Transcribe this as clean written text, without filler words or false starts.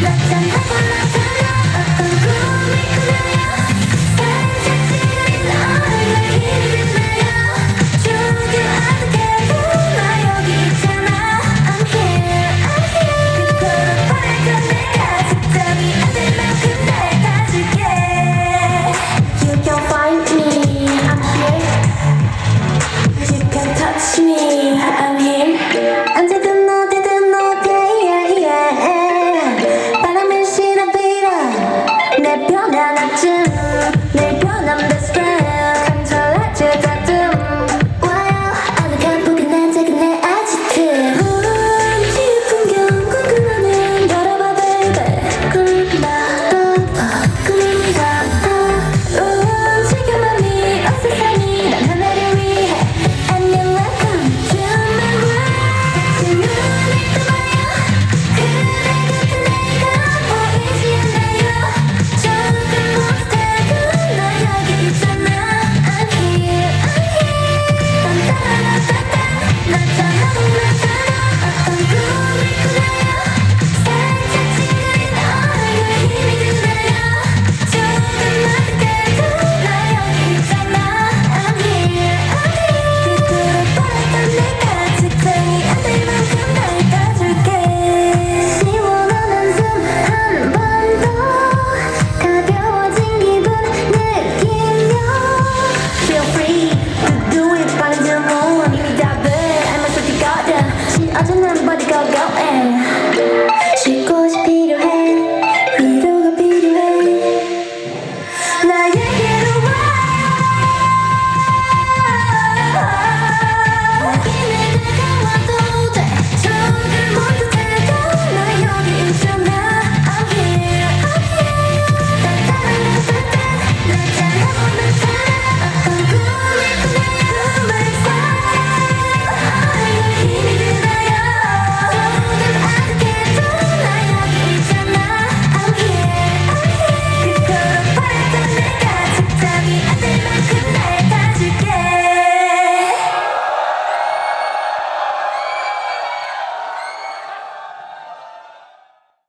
낮잠하고 나타나 어떤 꿈이 꾸며요 산책지는 너를 기다려 조교하게 나 여기 있잖아 I'm here I'm here 그토록 바랬던 내가 직장이 안 될 만큼 날 가질게 You can find me I'm here You can touch me I'm here 언제든 어디든 okay yeah, yeah. 바람을 실어 빌어 내 편안함쯤 늘 변함대